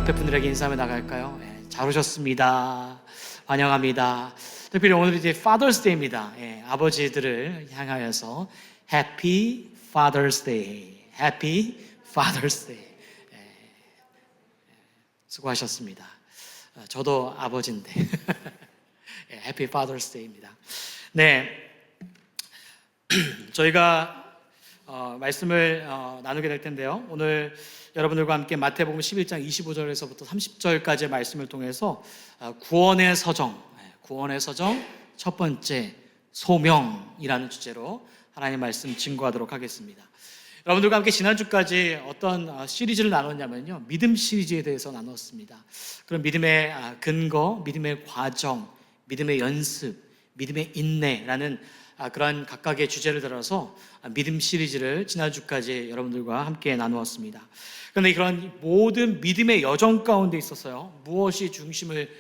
옆에 분들에게 인사하며 나갈까요? 잘 오셨습니다. 환영합니다. 특별히 오늘 이제 Father's Day입니다. 아버지들을 향하여서 Happy Father's Day, Happy Father's Day. 수고하셨습니다. 저도 아버지인데 Happy Father's Day입니다. 네, 저희가 말씀을 나누게 될 텐데요. 오늘 여러분들과 함께 마태복음 11장 25절에서부터 30절까지의 말씀을 통해서 구원의 서정 첫 번째 소명이라는 주제로 하나님의 말씀 증거하도록 하겠습니다. 여러분들과 함께 지난주까지 어떤 시리즈를 나눴냐면요, 믿음 시리즈에 대해서 나눴습니다. 그런 믿음의 근거, 믿음의 과정, 믿음의 연습, 믿음의 인내라는 그런 각각의 주제를 들어서 믿음 시리즈를 지난주까지 여러분들과 함께 나누었습니다. 그런데 그런 모든 믿음의 여정 가운데 있어서요, 무엇이 중심을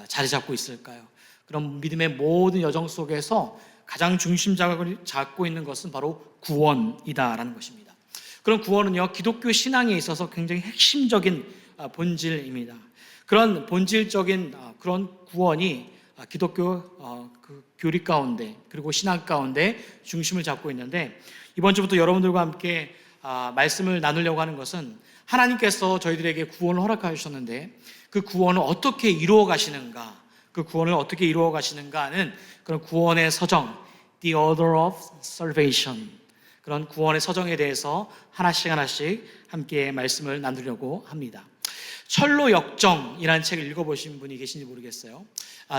자리 잡고 있을까요? 그런 믿음의 모든 여정 속에서 가장 중심작을 잡고 있는 것은 바로 구원이다라는 것입니다. 그런 구원은요, 기독교 신앙에 있어서 굉장히 핵심적인 본질입니다. 그런 본질적인 그런 구원이 기독교 그 교리 가운데 그리고 신앙 가운데 중심을 잡고 있는데, 이번 주부터 여러분들과 함께 말씀을 나누려고 하는 것은 하나님께서 저희들에게 구원을 허락하여 주셨는데 그 구원을 어떻게 이루어 가시는가, 그 구원을 어떻게 이루어 가시는가 하는 그런 구원의 서정, The Order of Salvation, 그런 구원의 서정에 대해서 하나씩 함께 말씀을 나누려고 합니다. 철로 역정이라는 책을 읽어보신 분이 계신지 모르겠어요.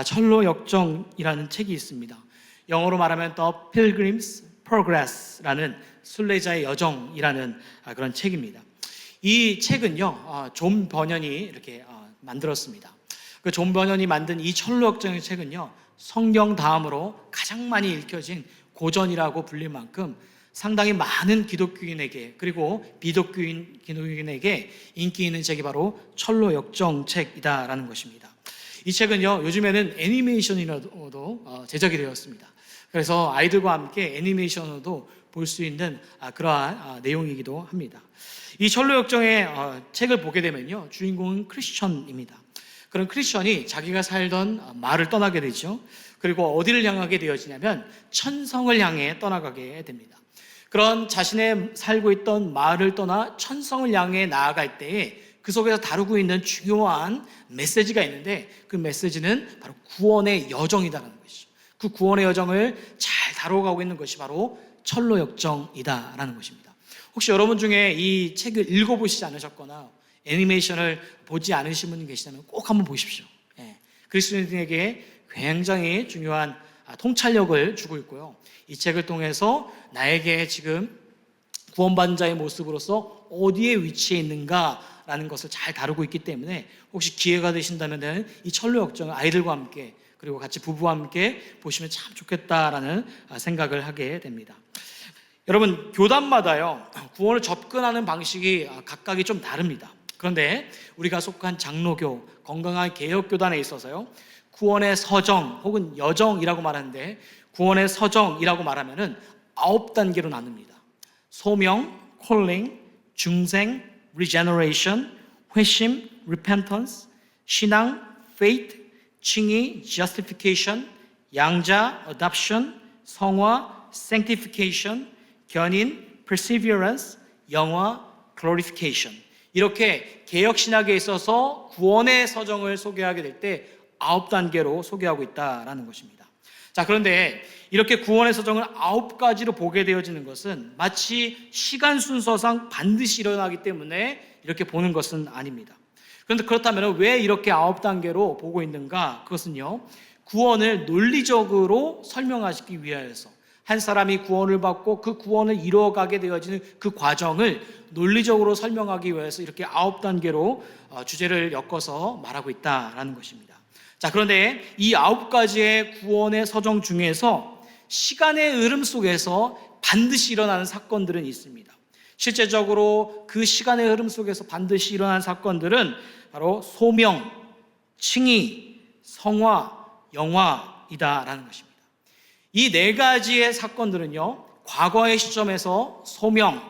철로 역정이라는 책이 있습니다. 영어로 말하면 The Pilgrim's Progress라는 순례자의 여정이라는 그런 책입니다. 이 책은요, 존 버년이 이렇게 만들었습니다. 그 존 버년이 만든 이 철로 역정의 책은요, 성경 다음으로 가장 많이 읽혀진 고전이라고 불릴 만큼 상당히 많은 기독교인에게 그리고 비기독교인에게 인기 있는 책이 바로 철로 역정 책이다라는 것입니다. 이 책은요, 요즘에는 애니메이션으로도 제작이 되었습니다. 그래서 아이들과 함께 애니메이션으로도 볼 수 있는 그러한 내용이기도 합니다. 이 철로 역정의 책을 보게 되면요, 주인공은 크리스천입니다. 그런 크리스천이 자기가 살던 마을을 떠나게 되죠. 그리고 어디를 향하게 되어지냐면 천성을 향해 떠나가게 됩니다. 그런 자신의 살고 있던 마을을 떠나 천성을 향해 나아갈 때에 그 속에서 다루고 있는 중요한 메시지가 있는데, 그 메시지는 바로 구원의 여정이다라는 것이죠. 그 구원의 여정을 잘 다뤄가고 있는 것이 바로 철로 역정이다라는 것입니다. 혹시 여러분 중에 이 책을 읽어보시지 않으셨거나 애니메이션을 보지 않으신 분이 계시다면 꼭 한번 보십시오. 그리스도인에게 굉장히 중요한 통찰력을 주고 있고요, 이 책을 통해서 나에게 지금 구원받은 자의 모습으로서 어디에 위치해 있는가라는 것을 잘 다루고 있기 때문에 혹시 기회가 되신다면 이 철로 역정을 아이들과 함께 그리고 같이 부부와 함께 보시면 참 좋겠다라는 생각을 하게 됩니다. 여러분, 교단마다요, 구원을 접근하는 방식이 각각이 좀 다릅니다. 그런데 우리가 속한 장로교, 건강한 개혁교단에 있어서요, 구원의 서정 혹은 여정이라고 말하는데, 구원의 서정이라고 말하면은 9단계로 나눕니다. 소명, 콜링, 중생, regeneration, 회심, repentance, 신앙, faith, 칭의, justification, 양자, adoption, 성화, sanctification, 견인, perseverance, 영화, glorification. 이렇게 개혁신학에 있어서 구원의 서정을 소개하게 될 때 9단계로 소개하고 있다라는 것입니다. 자, 그런데 이렇게 구원의 서정을 9가지로 보게 되어지는 것은 마치 시간 순서상 반드시 일어나기 때문에 이렇게 보는 것은 아닙니다. 그런데 그렇다면 왜 이렇게 9단계로 보고 있는가? 그것은요, 구원을 논리적으로 설명하시기 위하여서, 한 사람이 구원을 받고 그 구원을 이루어가게 되어지는 그 과정을 논리적으로 설명하기 위해서 이렇게 9단계로 주제를 엮어서 말하고 있다라는 것입니다. 자, 그런데 이 9가지의 구원의 서정 중에서 시간의 흐름 속에서 반드시 일어나는 사건들은 있습니다. 실제적으로 그 시간의 흐름 속에서 반드시 일어나는 사건들은 바로 소명, 칭의, 성화, 영화이다라는 것입니다. 이 4가지의 사건들은요, 과거의 시점에서 소명,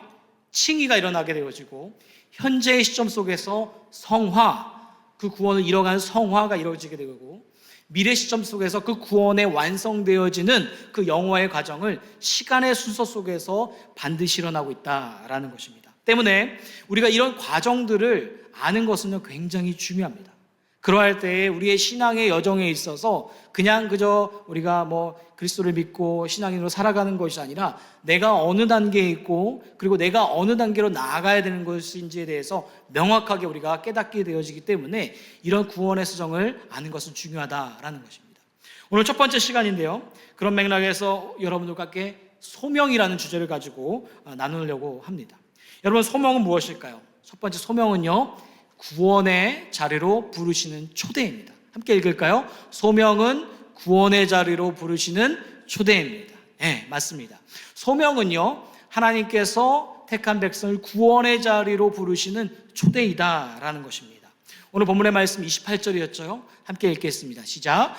칭의가 일어나게 되어지고, 현재의 시점 속에서 성화, 그 구원을 이뤄가는 성화가 이루어지게 되고 미래 시점 속에서 그 구원에 완성되어지는 그 영화의 과정을 시간의 순서 속에서 반드시 일어나고 있다라는 것입니다. 때문에 우리가 이런 과정들을 아는 것은 굉장히 중요합니다. 그러할 때에 우리의 신앙의 여정에 있어서 그냥 그저 우리가 그리스도를 믿고 신앙인으로 살아가는 것이 아니라 내가 어느 단계에 있고 그리고 내가 어느 단계로 나아가야 되는 것인지에 대해서 명확하게 우리가 깨닫게 되어지기 때문에 이런 구원의 서정을 아는 것은 중요하다라는 것입니다. 오늘 첫 번째 시간인데요. 그런 맥락에서 여러분들과 함께 소명이라는 주제를 가지고 나누려고 합니다. 여러분, 소명은 무엇일까요? 첫 번째 소명은요, 구원의 자리로 부르시는 초대입니다. 함께 읽을까요? 소명은 구원의 자리로 부르시는 초대입니다. 네, 맞습니다. 소명은요, 하나님께서 택한 백성을 구원의 자리로 부르시는 초대이다라는 것입니다. 오늘 본문의 말씀 28절이었죠. 함께 읽겠습니다. 시작.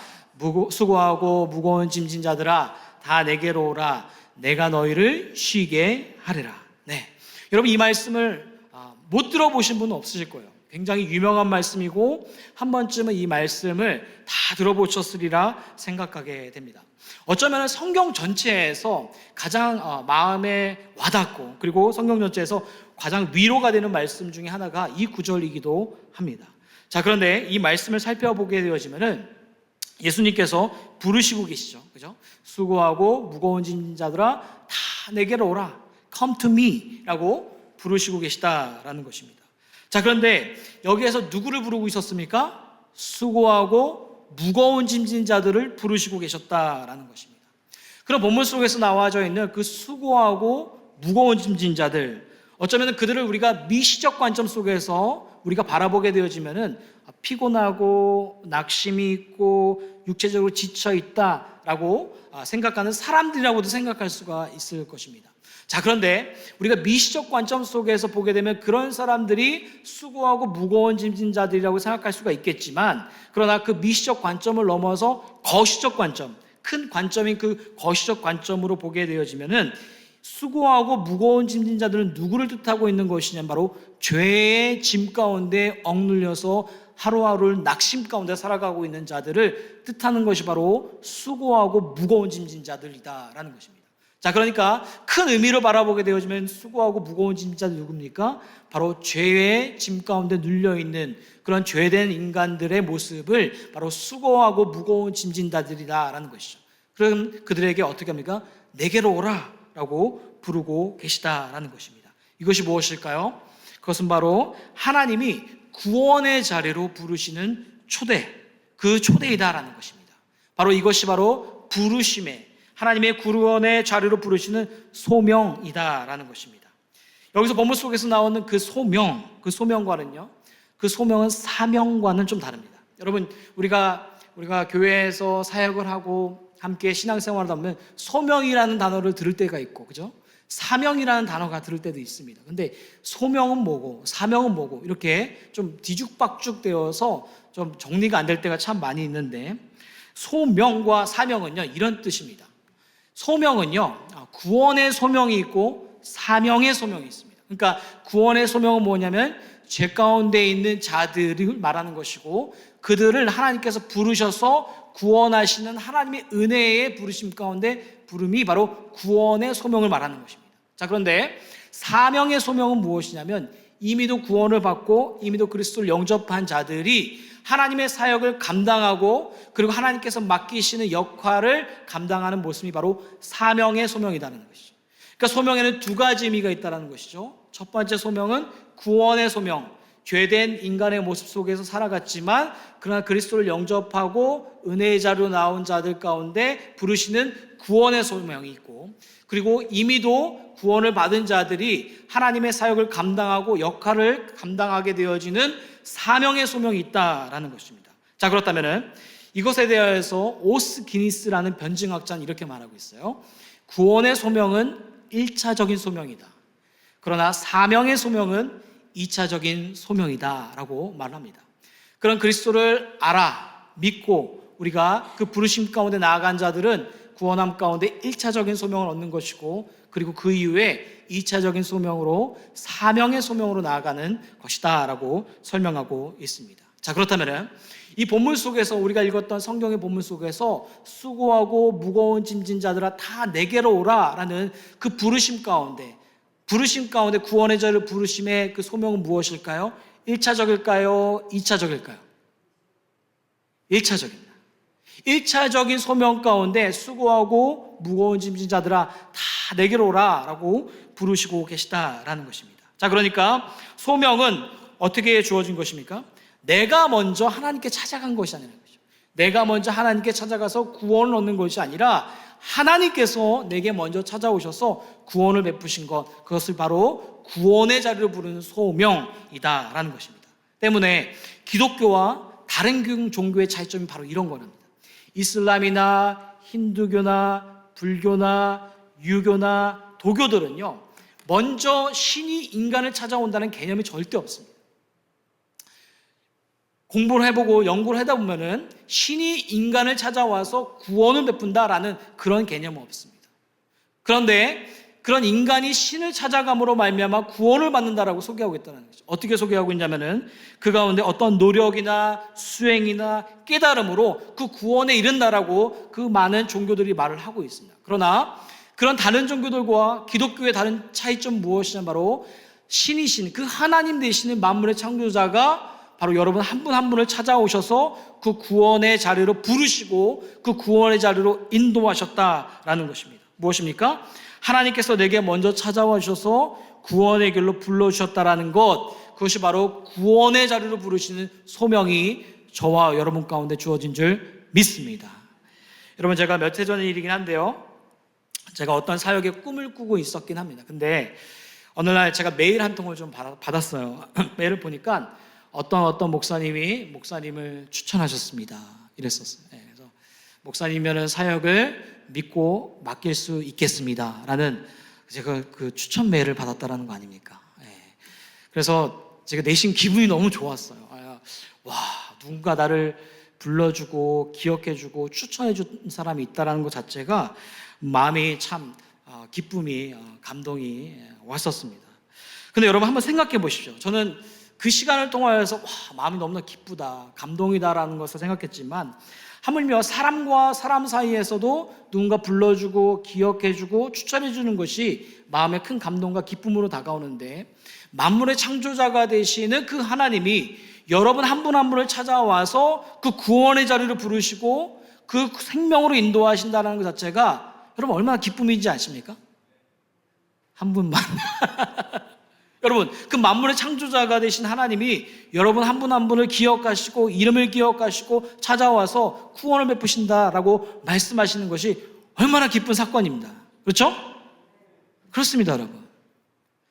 수고하고 무거운 짐진 자들아 다 내게로 오라. 내가 너희를 쉬게 하리라. 네, 여러분, 이 말씀을 못 들어보신 분은 없으실 거예요. 굉장히 유명한 말씀이고 한 번쯤은 이 말씀을 다 들어보셨으리라 생각하게 됩니다. 어쩌면 성경 전체에서 가장 마음에 와닿고 그리고 성경 전체에서 가장 위로가 되는 말씀 중에 하나가 이 구절이기도 합니다. 자, 그런데 이 말씀을 살펴보게 되어지면은 예수님께서 부르시고 계시죠. 그죠? 수고하고 무거운 짐진 자들아 다 내게로 오라. Come to me 라고 부르시고 계시다라는 것입니다. 자, 그런데 여기에서 누구를 부르고 있었습니까? 수고하고 무거운 짐진 자들을 부르시고 계셨다라는 것입니다. 그럼 본문 속에서 나와져 있는 그 수고하고 무거운 짐진 자들, 어쩌면 그들을 우리가 미시적 관점 속에서 우리가 바라보게 되어지면은 피곤하고 낙심이 있고 육체적으로 지쳐 있다라고 생각하는 사람들이라고도 생각할 수가 있을 것입니다. 자, 그런데 우리가 미시적 관점 속에서 보게 되면 그런 사람들이 수고하고 무거운 짐진 자들이라고 생각할 수가 있겠지만, 그러나 그 미시적 관점을 넘어서 거시적 관점, 큰 관점인 그 거시적 관점으로 보게 되어지면은 수고하고 무거운 짐진 자들은 누구를 뜻하고 있는 것이냐, 바로 죄의 짐 가운데 억눌려서 하루하루를 낙심 가운데 살아가고 있는 자들을 뜻하는 것이 바로 수고하고 무거운 짐진 자들이다라는 것입니다. 자, 그러니까 큰 의미로 바라보게 되어지면 수고하고 무거운 짐진 자들 누굽니까? 바로 죄의 짐 가운데 눌려있는 그런 죄된 인간들의 모습을 바로 수고하고 무거운 짐진 자들이다라는 것이죠. 그럼 그들에게 어떻게 합니까? 내게로 오라 라고 부르고 계시다라는 것입니다. 이것이 무엇일까요? 그것은 바로 하나님이 구원의 자리로 부르시는 초대, 그 초대이다라는 것입니다. 바로 이것이 바로 부르심의, 하나님의 구원의 자리로 부르시는 소명이다라는 것입니다. 여기서 본문 속에서 나오는 그 소명과는요, 그 소명은 사명과는 좀 다릅니다. 여러분, 우리가 교회에서 사역을 하고 함께 신앙생활을 하면 소명이라는 단어를 들을 때가 있고, 그죠? 사명이라는 단어가 들을 때도 있습니다. 근데 소명은 뭐고 사명은 뭐고 이렇게 좀 뒤죽박죽 되어서 좀 정리가 안 될 때가 참 많이 있는데, 소명과 사명은요, 이런 뜻입니다. 소명은요, 구원의 소명이 있고 사명의 소명이 있습니다. 그러니까 구원의 소명은 뭐냐면 죄 가운데 있는 자들을 말하는 것이고, 그들을 하나님께서 부르셔서 구원하시는 하나님의 은혜의 부르심 가운데 부름이 바로 구원의 소명을 말하는 것입니다. 자, 그런데 사명의 소명은 무엇이냐면 이미도 구원을 받고 이미도 그리스도를 영접한 자들이 하나님의 사역을 감당하고 그리고 하나님께서 맡기시는 역할을 감당하는 모습이 바로 사명의 소명이라는 것이죠. 그러니까 소명에는 두 가지 의미가 있다는 것이죠. 첫 번째 소명은 구원의 소명, 죄된 인간의 모습 속에서 살아갔지만 그러나 그리스도를 영접하고 은혜의 자리로 나온 자들 가운데 부르시는 구원의 소명이 있고, 그리고 이미도 구원을 받은 자들이 하나님의 사역을 감당하고 역할을 감당하게 되어지는 사명의 소명이 있다라는 것입니다. 자, 그렇다면 이것에 대해서 오스 기니스라는 변증학자는 이렇게 말하고 있어요. 구원의 소명은 1차적인 소명이다. 그러나 사명의 소명은 2차적인 소명이다 라고 말합니다. 그런 그리스도를 알아 믿고 우리가 그 부르심 가운데 나아간 자들은 구원함 가운데 1차적인 소명을 얻는 것이고, 그리고 그 이후에 2차적인 소명으로 사명의 소명으로 나아가는 것이다 라고 설명하고 있습니다. 자, 그렇다면은 이 본문 속에서 우리가 읽었던 성경의 본문 속에서 수고하고 무거운 짐진 자들아 다 내게로 오라라는 그 부르심 가운데 구원의 자를 부르심의 그 소명은 무엇일까요? 1차적일까요? 2차적일까요? 1차적입니다. 1차적인 소명 가운데 수고하고 무거운 짐진 자들아 다 내게로 오라라고 부르시고 계시다라는 것입니다. 자, 그러니까 소명은 어떻게 주어진 것입니까? 내가 먼저 하나님께 찾아간 것이 아니라는 거죠. 내가 먼저 하나님께 찾아가서 구원을 얻는 것이 아니라 하나님께서 내게 먼저 찾아오셔서 구원을 베푸신 것, 그것을 바로 구원의 자리로 부르는 소명이다라는 것입니다. 때문에 기독교와 다른 종교의 차이점이 바로 이런 겁니다. 이슬람이나 힌두교나 불교나 유교나 도교들은요, 먼저 신이 인간을 찾아온다는 개념이 절대 없습니다. 공부를 해보고 연구를 하다 보면은 신이 인간을 찾아와서 구원을 베푼다라는 그런 개념은 없습니다. 그런데 그런 인간이 신을 찾아감으로 말미암아 구원을 받는다라고 소개하고 있다는 거죠. 어떻게 소개하고 있냐면은 그 가운데 어떤 노력이나 수행이나 깨달음으로 그 구원에 이른다라고 그 많은 종교들이 말을 하고 있습니다. 그러나 그런 다른 종교들과 기독교의 다른 차이점 무엇이냐, 바로 신이신 그 하나님 되시는 만물의 창조자가 바로 여러분 한 분 한 분을 찾아오셔서 그 구원의 자리로 부르시고 그 구원의 자리로 인도하셨다라는 것입니다. 무엇입니까? 하나님께서 내게 먼저 찾아와 주셔서 구원의 길로 불러주셨다라는 것, 그것이 바로 구원의 자리로 부르시는 소명이 저와 여러분 가운데 주어진 줄 믿습니다. 여러분, 제가 몇 해 전의 일이긴 한데요, 제가 어떤 사역의 꿈을 꾸고 있었긴 합니다. 근데 어느 날 제가 메일 한 통을 좀 받았어요. 메일을 보니까 어떤 목사님을 추천하셨습니다. 이랬었어요. 그래서 목사님이면 사역을 믿고 맡길 수 있겠습니다. 라는 제가 그 추천 메일을 받았다라는 거 아닙니까? 그래서 제가 내심 기분이 너무 좋았어요. 와, 누군가 나를 불러주고 기억해주고 추천해준 사람이 있다라는 것 자체가 마음이 참 기쁨이, 감동이 왔었습니다. 근데 여러분 한번 생각해 보십시오. 저는 그 시간을 통하여서 마음이 너무나 기쁘다, 감동이다라는 것을 생각했지만, 하물며 사람과 사람 사이에서도 누군가 불러주고 기억해주고 추천해주는 것이 마음의 큰 감동과 기쁨으로 다가오는데, 만물의 창조자가 되시는 그 하나님이 여러분 한 분 한 분을 찾아와서 그 구원의 자리를 부르시고 그 생명으로 인도하신다는 것 자체가 여러분 얼마나 기쁨이지 않습니까? 한 분만 여러분, 그 만물의 창조자가 되신 하나님이 여러분 한 분 한 분을 기억하시고 이름을 기억하시고 찾아와서 구원을 베푸신다라고 말씀하시는 것이 얼마나 기쁜 사건입니다. 그렇죠? 그렇습니다, 여러분.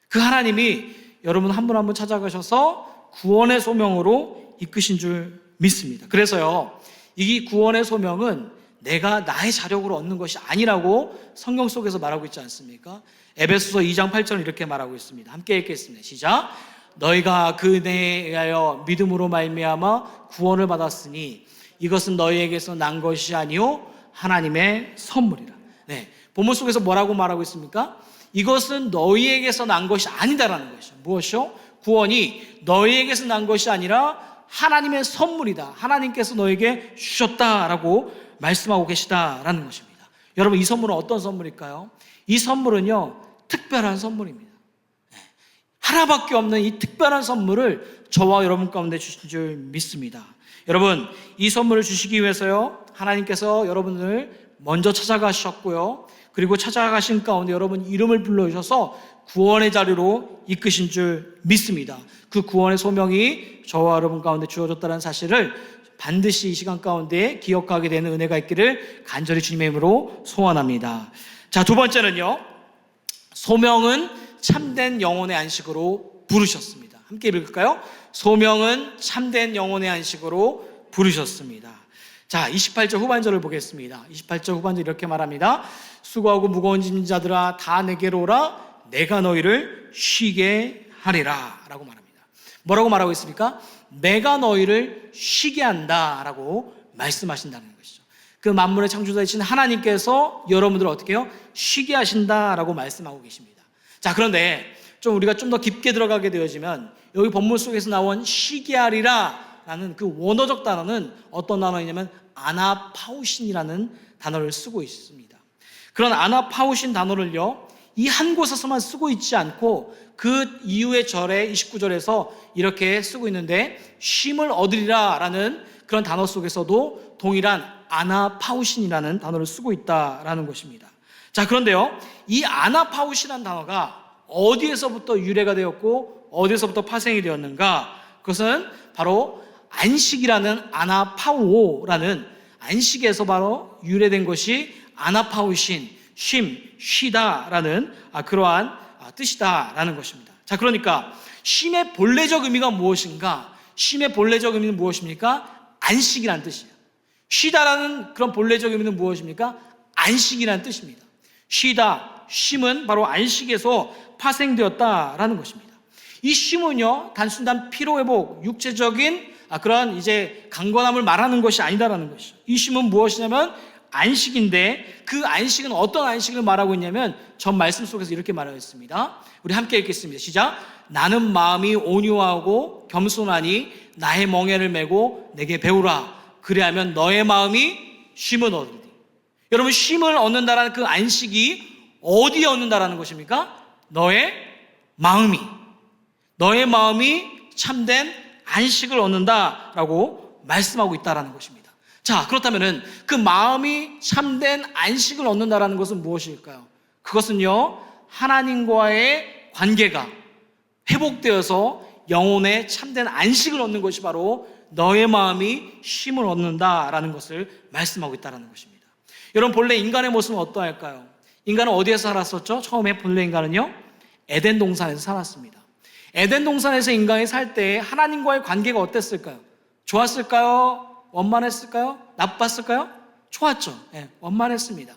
그 하나님이 여러분 한 분 한 분 찾아가셔서 구원의 소명으로 이끄신 줄 믿습니다. 그래서요, 이 구원의 소명은 내가 나의 자력으로 얻는 것이 아니라고 성경 속에서 말하고 있지 않습니까? 에베소서 2장 8절은 이렇게 말하고 있습니다. 함께 읽겠습니다. 시작. 너희가 그네에 의하여 믿음으로 말미암아 구원을 받았으니 이것은 너희에게서 난 것이 아니요 하나님의 선물이라. 본문 속에서 뭐라고 말하고 있습니까? 이것은 너희에게서 난 것이 아니다라는 것이죠. 무엇이요? 구원이 너희에게서 난 것이 아니라 하나님의 선물이다. 하나님께서 너에게 주셨다라고 말씀하고 계시다라는 것입니다. 여러분, 이 선물은 어떤 선물일까요? 이 선물은요, 특별한 선물입니다. 하나밖에 없는 이 특별한 선물을 저와 여러분 가운데 주신 줄 믿습니다. 여러분, 이 선물을 주시기 위해서요, 하나님께서 여러분을 먼저 찾아가셨고요, 그리고 찾아가신 가운데 여러분 이름을 불러주셔서 구원의 자리로 이끄신 줄 믿습니다. 그 구원의 소명이 저와 여러분 가운데 주어졌다는 사실을 반드시 이 시간 가운데 기억하게 되는 은혜가 있기를 간절히 주님의 이름으로 소원합니다. 자, 두 번째는요, 소명은 참된 영혼의 안식으로 부르셨습니다. 함께 읽을까요? 소명은 참된 영혼의 안식으로 부르셨습니다. 자, 28절 후반절을 보겠습니다. 28절 후반절 이렇게 말합니다. 수고하고 무거운 짐진 자들아 다 내게로 오라. 내가 너희를 쉬게 하리라 라고 말합니다. 뭐라고 말하고 있습니까? 내가 너희를 쉬게 한다 라고 말씀하신다는 것이죠. 그 만물의 창조자이신 하나님께서 여러분들을 어떻게 해요? 쉬게 하신다라고 말씀하고 계십니다. 자, 그런데 우리가 좀 더 깊게 들어가게 되어지면 여기 본문 속에서 나온 쉬게 하리라 쉬다라는 그 원어적 단어는 어떤 단어이냐면 아나파우신이라는 단어를 쓰고 있습니다. 그런 아나파우신 단어를요, 이 한 곳에서만 쓰고 있지 않고 그 이후의 절에 29절에서 이렇게 쓰고 있는데, 쉼을 얻으리라 라는 그런 단어 속에서도 동일한 아나파우신이라는 단어를 쓰고 있다라는 것입니다. 자, 그런데요, 이 아나파우신이라는 단어가 어디에서부터 유래가 되었고 어디에서부터 파생이 되었는가? 그것은 바로 안식이라는 아나파우오라는 안식에서 바로 유래된 것이 아나파우신, 쉼, 쉬다라는 그러한 뜻이다라는 것입니다. 자, 그러니까 쉼의 본래적 의미가 무엇인가? 쉼의 본래적 의미는 무엇입니까? 안식이라는 뜻이에요. 쉬다라는 그런 본래적 의미는 무엇입니까? 안식이라는 뜻입니다. 쉬다, 쉼은 바로 안식에서 파생되었다라는 것입니다. 이 쉼은요, 단순한 피로회복, 육체적인 그런 이제 강건함을 말하는 것이 아니다라는 것이죠. 이 쉼은 무엇이냐면 안식인데, 그 안식은 어떤 안식을 말하고 있냐면 전 말씀 속에서 이렇게 말하고 있습니다. 우리 함께 읽겠습니다. 시작. 나는 마음이 온유하고 겸손하니 나의 멍에를 메고 내게 배우라. 그리하면 너의 마음이 쉼을 얻으리니. 여러분, 쉼을 얻는다라는 그 안식이 어디에 얻는다라는 것입니까? 너의 마음이 참된 안식을 얻는다라고 말씀하고 있다라는 것입니다. 자, 그렇다면은 그 마음이 참된 안식을 얻는다라는 것은 무엇일까요? 그것은요, 하나님과의 관계가 회복되어서 영혼의 참된 안식을 얻는 것이 바로 너의 마음이 쉼을 얻는다라는 것을 말씀하고 있다는 것입니다. 여러분, 본래 인간의 모습은 어떠할까요? 인간은 어디에서 살았었죠? 처음에 본래 인간은요, 에덴 동산에서 살았습니다. 에덴 동산에서 인간이 살 때 하나님과의 관계가 어땠을까요? 좋았을까요? 원만했을까요? 나빴을까요? 좋았죠. 네, 원만했습니다.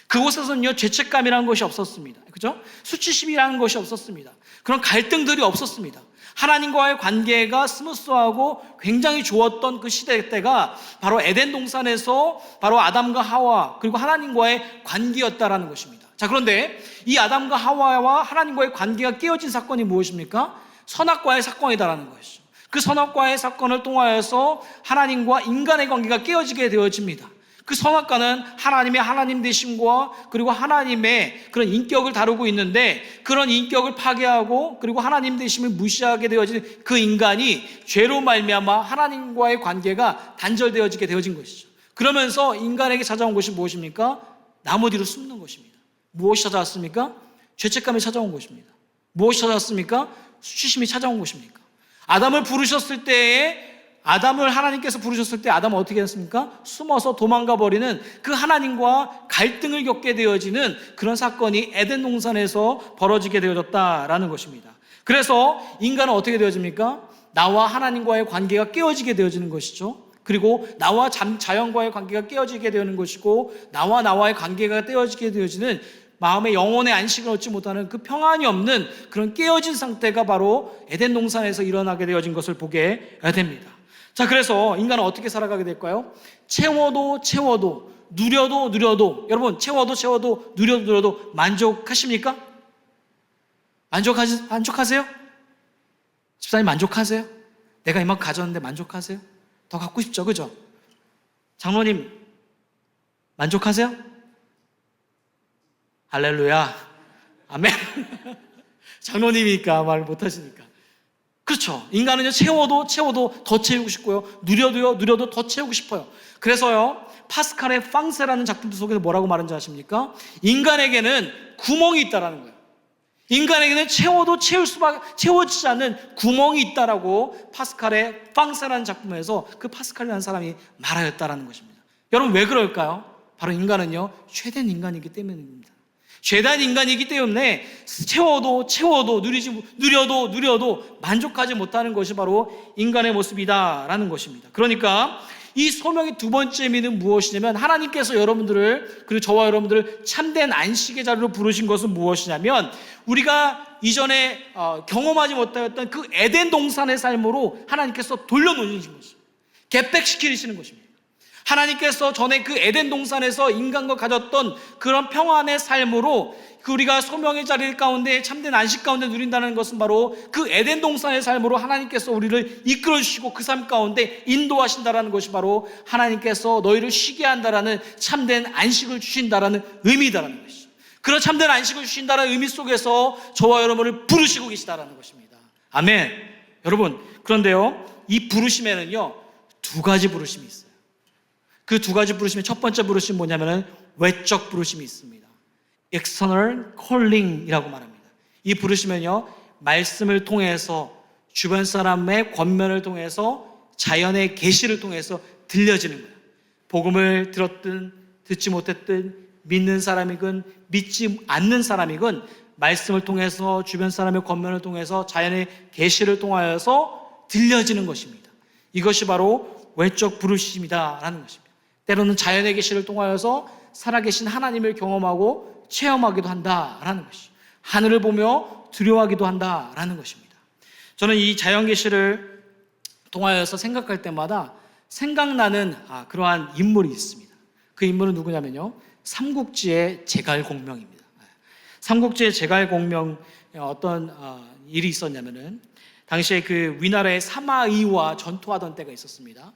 그곳에서는요, 죄책감이라는 것이 없었습니다. 그죠? 수치심이라는 것이 없었습니다. 그런 갈등들이 없었습니다. 하나님과의 관계가 스무스하고 굉장히 좋았던 그 시대 때가 바로 에덴 동산에서 바로 아담과 하와 그리고 하나님과의 관계였다라는 것입니다. 자, 그런데 이 아담과 하와와 하나님과의 관계가 깨어진 사건이 무엇입니까? 선악과의 사건이다라는 것이죠. 그 선악과의 사건을 통하여서 하나님과 인간의 관계가 깨어지게 되어집니다. 그 선악과는 하나님의 하나님 되심과 그리고 하나님의 그런 인격을 다루고 있는데, 그런 인격을 파괴하고 그리고 하나님 되심을 무시하게 되어진 그 인간이 죄로 말미암아 하나님과의 관계가 단절되어지게 되어진 것이죠. 그러면서 인간에게 찾아온 것이 무엇입니까? 나무 뒤로 숨는 것입니다. 무엇이 찾아왔습니까? 죄책감이 찾아온 것입니다. 무엇이 찾아왔습니까? 수치심이 찾아온 것입니까? 아담을 하나님께서 부르셨을 때 아담은 어떻게 했습니까? 숨어서 도망가 버리는 그 하나님과 갈등을 겪게 되어지는 그런 사건이 에덴 동산에서 벌어지게 되어졌다라는 것입니다. 그래서 인간은 어떻게 되어집니까? 나와 하나님과의 관계가 깨어지게 되어지는 것이죠. 그리고 나와 자연과의 관계가 깨어지게 되는 것이고, 나와의 관계가 깨어지게 되어지는 마음의 영혼의 안식을 얻지 못하는 그 평안이 없는 그런 깨어진 상태가 바로 에덴 동산에서 일어나게 되어진 것을 보게 됩니다. 자, 그래서 인간은 어떻게 살아가게 될까요? 채워도 누려도 여러분, 채워도 누려도 만족하십니까? 만족하세요? 집사님, 만족하세요? 내가 이만큼 가졌는데 만족하세요? 더 갖고 싶죠, 그죠? 장로님, 만족하세요? 할렐루야, 아멘. 장로님이니까 말 못하시니까. 그렇죠. 인간은요, 채워도 더 채우고 싶고요, 누려도 더 채우고 싶어요. 그래서요, 파스칼의 팡세라는 작품 속에서 뭐라고 말하는지 아십니까? 인간에게는 구멍이 있다라는 거예요. 인간에게는 채워도 채워지지 않는 구멍이 있다라고 파스칼의 팡세라는 작품에서 그 파스칼이라는 사람이 말하였다라는 것입니다. 여러분, 왜 그럴까요? 바로 인간은요, 죄된 인간이기 때문입니다. 죄된 인간이기 때문에 채워도 누려도 만족하지 못하는 것이 바로 인간의 모습이다라는 것입니다. 그러니까 이 소명의 두 번째 의미는 무엇이냐면, 하나님께서 여러분들을, 그리고 저와 여러분들을 참된 안식의 자리로 부르신 것은 무엇이냐면, 우리가 이전에 경험하지 못하였던 그 에덴 동산의 삶으로 하나님께서 돌려놓으신 것입니다. 겟백시키시는 것입니다. 하나님께서 전에 그 에덴 동산에서 인간과 가졌던 그런 평안의 삶으로 우리가 소명의 자리 가운데 참된 안식 가운데 누린다는 것은 바로 그 에덴 동산의 삶으로 하나님께서 우리를 이끌어 주시고 그 삶 가운데 인도하신다라는 것이 바로 하나님께서 너희를 쉬게 한다라는 참된 안식을 주신다라는 의미다라는 것이죠. 그런 참된 안식을 주신다라는 의미 속에서 저와 여러분을 부르시고 계시다라는 것입니다. 아멘. 여러분, 그런데요, 이 부르심에는요 두 가지 부르심이 있어요. 그 두 가지 부르심의 첫 번째 부르심은 뭐냐면은 외적 부르심이 있습니다. External calling이라고 말합니다. 이 부르심은요 말씀을 통해서 주변 사람의 권면을 통해서 자연의 계시를 통해서 들려지는 거예요. 복음을 들었든 듣지 못했든 믿는 사람이건 믿지 않는 사람이건 말씀을 통해서 주변 사람의 권면을 통해서 자연의 계시를 통하여서 들려지는 것입니다. 이것이 바로 외적 부르심이다라는 것입니다. 때로는 자연의 계시를 통하여서 살아계신 하나님을 경험하고 체험하기도 한다라는 것이죠. 하늘을 보며 두려워하기도 한다라는 것입니다. 저는 이 자연 계시를 통하여서 생각할 때마다 생각나는 그러한 인물이 있습니다. 그 인물은 누구냐면요, 삼국지의 제갈공명입니다. 삼국지의 제갈공명 어떤 일이 있었냐면은 당시에 그 위나라의 사마의와 전투하던 때가 있었습니다.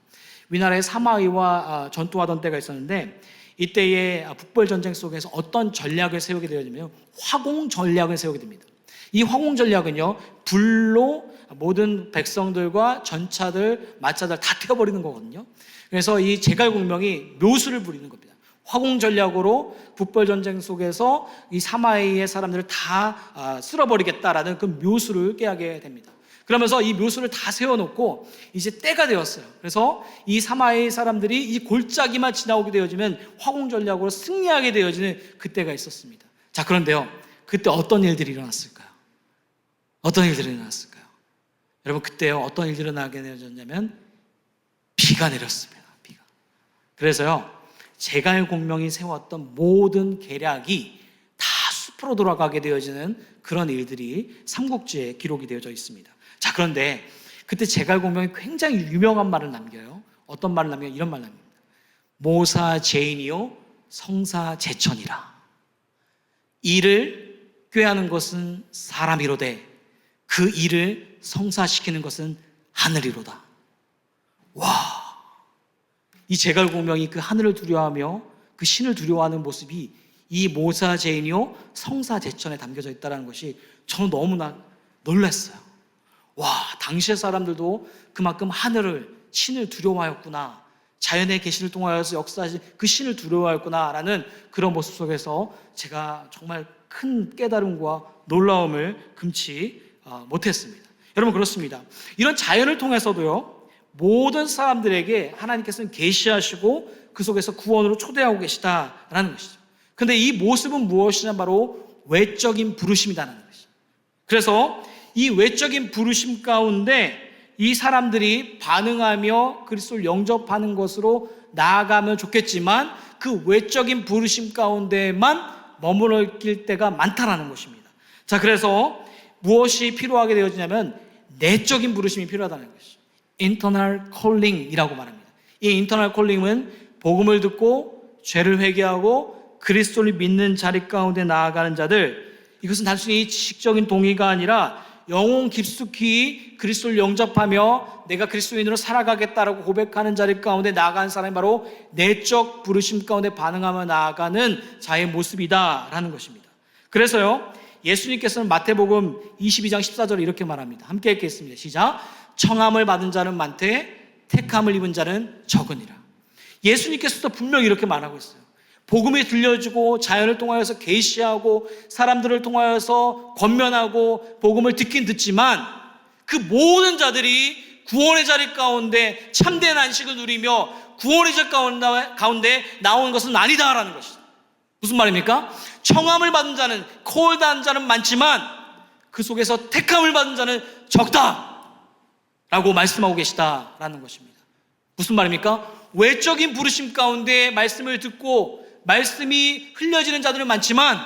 위나라의 사마의와 전투하던 때가 있었는데 이때의 북벌전쟁 속에서 어떤 전략을 세우게 되었냐면 화공 전략을 세우게 됩니다. 이 화공 전략은요 불로 모든 백성들과 전차들, 마차들 다 태워버리는 거거든요. 그래서 이 제갈공명이 묘수를 부리는 겁니다. 화공 전략으로 북벌전쟁 속에서 이 사마이의 사람들을 다 쓸어버리겠다라는 그 묘수를 깨하게 됩니다. 그러면서 이 묘수를 다 세워놓고 이제 때가 되었어요. 그래서 이 사마의 사람들이 이 골짜기만 지나오게 되어지면 화공 전략으로 승리하게 되어지는 그때가 있었습니다. 자, 그런데요, 그때 어떤 일들이 일어났을까요? 어떤 일들이 일어났을까요? 여러분, 그때요 어떤 일들이 일어나게 되어졌냐면 비가 내렸습니다. 비가. 그래서요 제갈공명이 세웠던 모든 계략이 다 숲으로 돌아가게 되어지는 그런 일들이 삼국지에 기록이 되어져 있습니다. 자, 그런데 그때 제갈공명이 굉장히 유명한 말을 남겨요. 어떤 말을 남겨요? 이런 말을 남깁니다. 모사제인이요 성사제천이라. 일을 꾀하는 것은 사람이로되 그 일을 성사시키는 것은 하늘이로다. 와, 이 제갈공명이 그 하늘을 두려워하며 그 신을 두려워하는 모습이 이 모사제인이요 성사제천에 담겨져 있다는 것이 저는 너무나 놀랐어요. 와, 당시의 사람들도 그만큼 하늘을, 신을 두려워하였구나, 자연의 계시를 통하여서 역사하신 그 신을 두려워하였구나라는 그런 모습 속에서 제가 정말 큰 깨달음과 놀라움을 금치 못했습니다. 여러분, 그렇습니다. 이런 자연을 통해서도요 모든 사람들에게 하나님께서는 계시하시고 그 속에서 구원으로 초대하고 계시다라는 것이죠. 근데 이 모습은 무엇이냐? 바로 외적인 부르심이라는 것이죠. 그래서 이 외적인 부르심 가운데 이 사람들이 반응하며 그리스도를 영접하는 것으로 나아가면 좋겠지만 그 외적인 부르심 가운데만 머물러 있을 때가 많다라는 것입니다. 자, 그래서 무엇이 필요하게 되어지냐면 내적인 부르심이 필요하다는 것이죠. Internal Calling이라고 말합니다. 이 Internal Calling은 복음을 듣고 죄를 회개하고 그리스도를 믿는 자리 가운데 나아가는 자들, 이것은 단순히 지식적인 동의가 아니라 영혼 깊숙이 그리스도를 영접하며 내가 그리스도인으로 살아가겠다라고 고백하는 자리 가운데 나아가는 사람이 바로 내적 부르심 가운데 반응하며 나아가는 자의 모습이다라는 것입니다. 그래서요 예수님께서는 마태복음 22장 14절에 이렇게 말합니다. 함께 읽겠습니다. 시작. 청함을 받은 자는 많되 택함을 입은 자는 적으니라. 예수님께서도 분명히 이렇게 말하고 있어요. 복음이 들려주고 자연을 통하여서 계시하고 사람들을 통하여서 권면하고 복음을 듣긴 듣지만 그 모든 자들이 구원의 자리 가운데 참된 안식을 누리며 구원의 자리 가운데 나오는 것은 아니다라는 것이죠. 무슨 말입니까? 청함을 받은 자는, 콜드한 자는 많지만 그 속에서 택함을 받은 자는 적다라고 말씀하고 계시다라는 것입니다. 무슨 말입니까? 외적인 부르심 가운데 말씀을 듣고 말씀이 흘려지는 자들은 많지만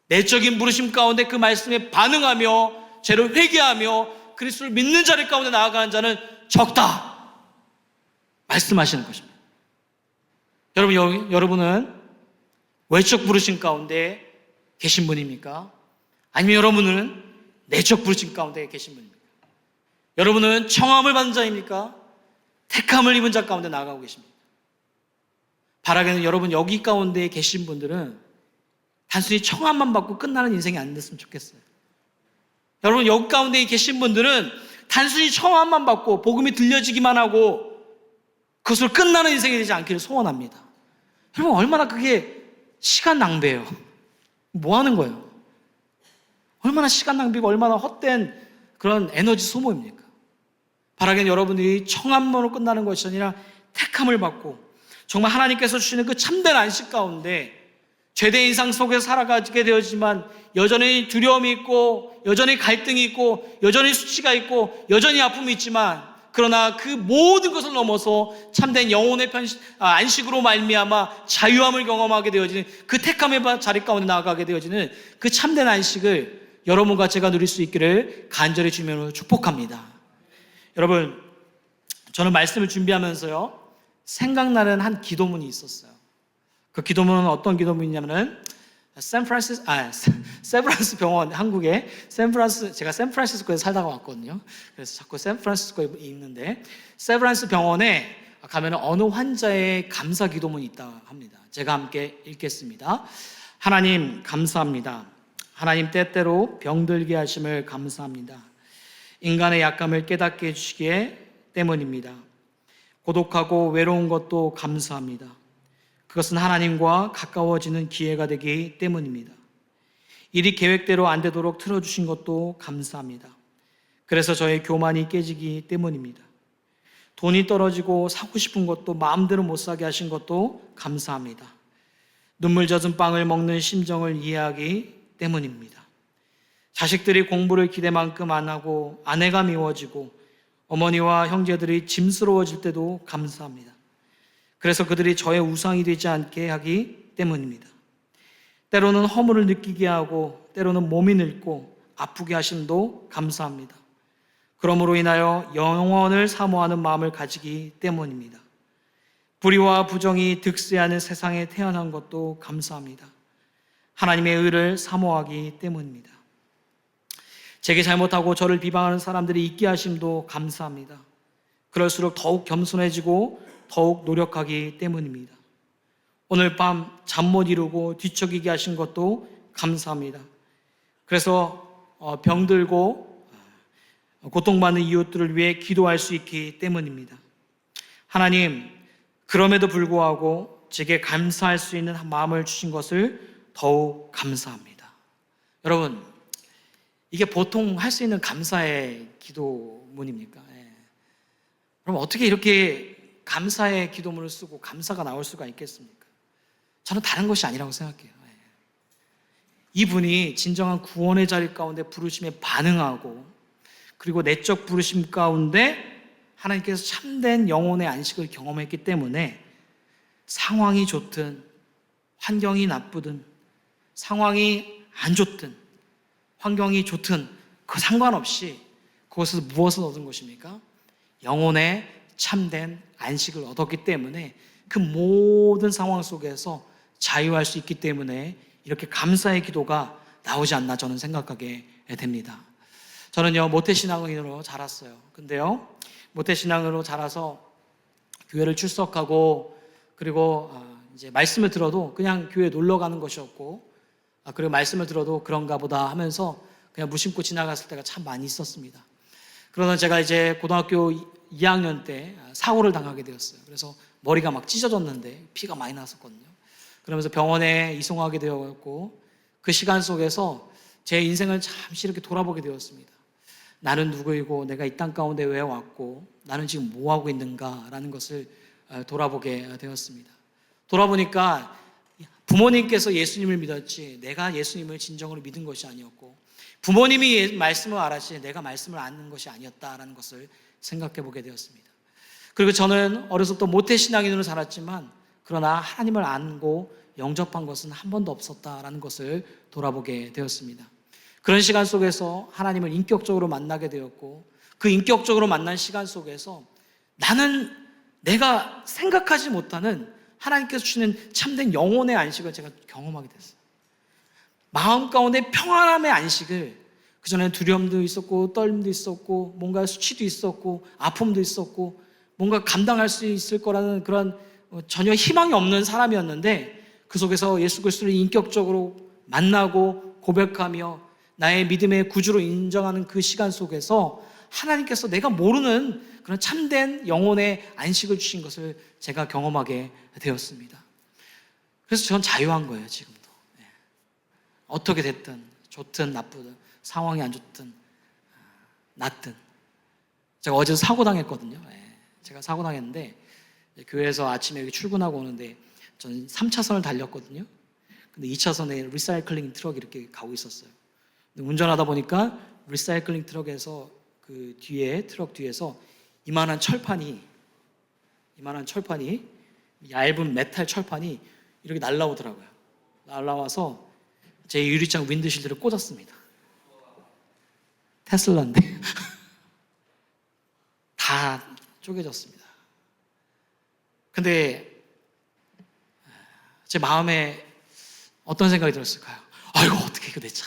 내적인 부르심 가운데 그 말씀에 반응하며 죄를 회개하며 그리스도를 믿는 자리 가운데 나아가는 자는 적다 말씀하시는 것입니다. 여러분은 외적 부르심 가운데 계신 분입니까? 아니면 여러분은 내적 부르심 가운데 계신 분입니까? 여러분은 청함을 받은 자입니까? 택함을 입은 자 가운데 나아가고 계십니까? 바라기는 여러분 여기 가운데 계신 분들은 단순히 청함만 받고 끝나는 인생이 안 됐으면 좋겠어요. 여러분 여기 가운데 계신 분들은 단순히 청함만 받고 복음이 들려지기만 하고 그것으로 끝나는 인생이 되지 않기를 소원합니다. 여러분 얼마나 그게 시간 낭비예요. 뭐 하는 거예요? 얼마나 시간 낭비고 얼마나 헛된 그런 에너지 소모입니까? 바라기는 여러분들이 청함으로 끝나는 것이 아니라 택함을 받고 정말 하나님께서 주시는 그 참된 안식 가운데 죄된 인상 속에서 살아가게 되었지만 여전히 두려움이 있고 여전히 갈등이 있고 여전히 수치가 있고 여전히 아픔이 있지만 그러나 그 모든 것을 넘어서 참된 영혼의 안식으로 말미암아 자유함을 경험하게 되어지는 그 택함의 자리 가운데 나아가게 되어지는 그 참된 안식을 여러분과 제가 누릴 수 있기를 간절히 주님으로 축복합니다. 여러분 저는 말씀을 준비하면서요 생각나는 한 기도문이 있었어요. 그 기도문은 어떤 기도문이냐면은 샌프란시스 병원, 한국에 제가 샌프란시스코에 살다가 왔거든요. 그래서 자꾸 샌프란시스코에 있는데 샌프란시스 병원에 가면 어느 환자의 감사 기도문이 있다 합니다. 제가 함께 읽겠습니다. 하나님 감사합니다. 하나님 때때로 병들게 하심을 감사합니다. 인간의 약함을 깨닫게 해주시기에 때문입니다. 고독하고 외로운 것도 감사합니다. 그것은 하나님과 가까워지는 기회가 되기 때문입니다. 일이 계획대로 안 되도록 틀어주신 것도 감사합니다. 그래서 저의 교만이 깨지기 때문입니다. 돈이 떨어지고 사고 싶은 것도 마음대로 못 사게 하신 것도 감사합니다. 눈물 젖은 빵을 먹는 심정을 이해하기 때문입니다. 자식들이 공부를 기대만큼 안 하고 아내가 미워지고 어머니와 형제들이 짐스러워질 때도 감사합니다. 그래서 그들이 저의 우상이 되지 않게 하기 때문입니다. 때로는 허물을 느끼게 하고 때로는 몸이 늙고 아프게 하심도 감사합니다. 그러므로 인하여 영원을 사모하는 마음을 가지기 때문입니다. 불의와 부정이 득세하는 세상에 태어난 것도 감사합니다. 하나님의 의를 사모하기 때문입니다. 제게 잘못하고 저를 비방하는 사람들이 있게 하심도 감사합니다. 그럴수록 더욱 겸손해지고 더욱 노력하기 때문입니다. 오늘 밤 잠 못 이루고 뒤척이게 하신 것도 감사합니다. 그래서 병들고 고통받는 이웃들을 위해 기도할 수 있기 때문입니다. 하나님, 그럼에도 불구하고 제게 감사할 수 있는 마음을 주신 것을 더욱 감사합니다. 여러분, 이게 보통 할 수 있는 감사의 기도문입니까? 그럼 어떻게 이렇게 감사의 기도문을 쓰고 감사가 나올 수가 있겠습니까? 저는 다른 것이 아니라고 생각해요. 이분이 진정한 구원의 자리 가운데 부르심에 반응하고 그리고 내적 부르심 가운데 하나님께서 참된 영혼의 안식을 경험했기 때문에 상황이 좋든 환경이 나쁘든 상황이 안 좋든 환경이 좋든 그 상관없이 그것에서 무엇을 얻은 것입니까? 영혼의 참된 안식을 얻었기 때문에 그 모든 상황 속에서 자유할 수 있기 때문에 이렇게 감사의 기도가 나오지 않나 저는 생각하게 됩니다. 저는요 모태신앙인으로 자랐어요. 근데요 모태신앙으로 자라서 교회를 출석하고 그리고 이제 말씀을 들어도 그냥 교회에 놀러 가는 것이었고 그리고 말씀을 들어도 그런가 보다 하면서 그냥 무심코 지나갔을 때가 참 많이 있었습니다. 그러다 제가 이제 고등학교 2학년 때 사고를 당하게 되었어요. 그래서 머리가 막 찢어졌는데 피가 많이 났었거든요. 그러면서 병원에 이송하게 되었고 그 시간 속에서 제 인생을 잠시 이렇게 돌아보게 되었습니다. 나는 누구이고 내가 이 땅 가운데 왜 왔고 나는 지금 뭐 하고 있는가라는 것을 돌아보게 되었습니다. 돌아보니까 부모님께서 예수님을 믿었지 내가 예수님을 진정으로 믿은 것이 아니었고 부모님이 말씀을 알았지 내가 말씀을 아는 것이 아니었다라는 것을 생각해 보게 되었습니다. 그리고 저는 어려서 또 모태신앙인으로 자랐지만 그러나 하나님을 알고 영접한 것은 한 번도 없었다라는 것을 돌아보게 되었습니다. 그런 시간 속에서 하나님을 인격적으로 만나게 되었고 그 인격적으로 만난 시간 속에서 나는 내가 생각하지 못하는 하나님께서 주시는 참된 영혼의 안식을 제가 경험하게 됐어요. 마음 가운데 평안함의 안식을, 그전에 두려움도 있었고 떨림도 있었고 뭔가 수치도 있었고 아픔도 있었고 뭔가 감당할 수 있을 거라는 그런 전혀 희망이 없는 사람이었는데, 그 속에서 예수 그리스도를 인격적으로 만나고 고백하며 나의 믿음의 구주로 인정하는 그 시간 속에서 하나님께서 내가 모르는 그런 참된 영혼의 안식을 주신 것을 제가 경험하게 되었습니다. 그래서 전 자유한 거예요, 지금도. 어떻게 됐든, 좋든 나쁘든, 상황이 안 좋든 낫든. 제가 어제 사고 당했거든요. 제가 사고 당했는데, 교회에서 아침에 여기 출근하고 오는데 저는 3차선을 달렸거든요. 근데 2차선에 리사이클링 트럭이 이렇게 가고 있었어요. 근데 운전하다 보니까 리사이클링 트럭에서 그 뒤에, 트럭 뒤에서 이만한 철판이, 얇은 메탈 철판이 이렇게 날라오더라고요. 날라와서 제 유리창 윈드실드를 꽂았습니다. 테슬라인데 다 쪼개졌습니다. 근데 제 마음에 어떤 생각이 들었을까요? 아이고 어떻게 이거 내 차,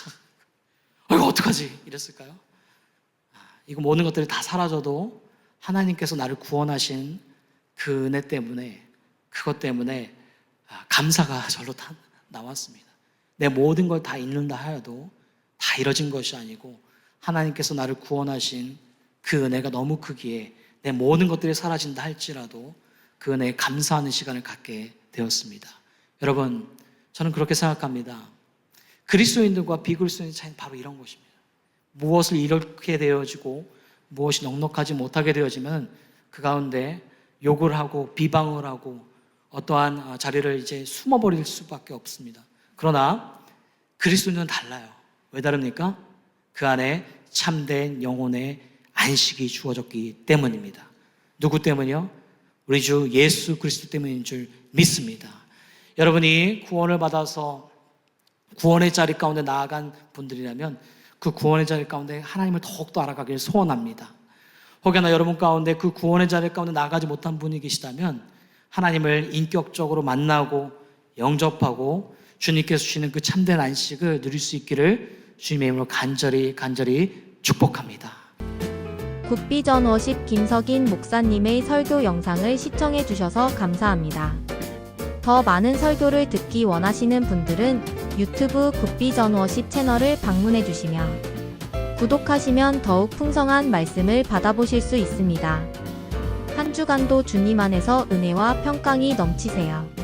아이고 어떡하지 이랬을까요? 이거 모든 것들이 다 사라져도 하나님께서 나를 구원하신 그 은혜 때문에, 그것 때문에 감사가 절로 다 나왔습니다. 내 모든 걸 다 잃는다 하여도 다 잃어진 것이 아니고 하나님께서 나를 구원하신 그 은혜가 너무 크기에 내 모든 것들이 사라진다 할지라도 그 은혜에 감사하는 시간을 갖게 되었습니다. 여러분, 저는 그렇게 생각합니다. 그리스도인들과 비그리스도인의 차이는 바로 이런 것입니다. 무엇을 잃게 되어지고 무엇이 넉넉하지 못하게 되어지면 그 가운데 욕을 하고 비방을 하고 어떠한 자리를 이제 숨어버릴 수밖에 없습니다. 그러나 그리스도인은 달라요. 왜 다릅니까? 그 안에 참된 영혼의 안식이 주어졌기 때문입니다. 누구 때문이요? 우리 주 예수 그리스도 때문인 줄 믿습니다. 여러분이 구원을 받아서 구원의 자리 가운데 나아간 분들이라면 그 구원의 자리 가운데 하나님을 더욱더 알아가길 소원합니다. 혹여나 여러분 가운데 그 구원의 자리 가운데 나아가지 못한 분이 계시다면 하나님을 인격적으로 만나고 영접하고 주님께서 주시는 그 참된 안식을 누릴 수 있기를 주님의 이름으로 간절히 축복합니다. 굿비전 워십 김석인 목사님의 설교 영상을 시청해 주셔서 감사합니다. 더 많은 설교를 듣기 원하시는 분들은 유튜브 굿비전 워십 채널을 방문해 주시며 구독하시면 더욱 풍성한 말씀을 받아보실 수 있습니다. 한 주간도 주님 안에서 은혜와 평강이 넘치세요.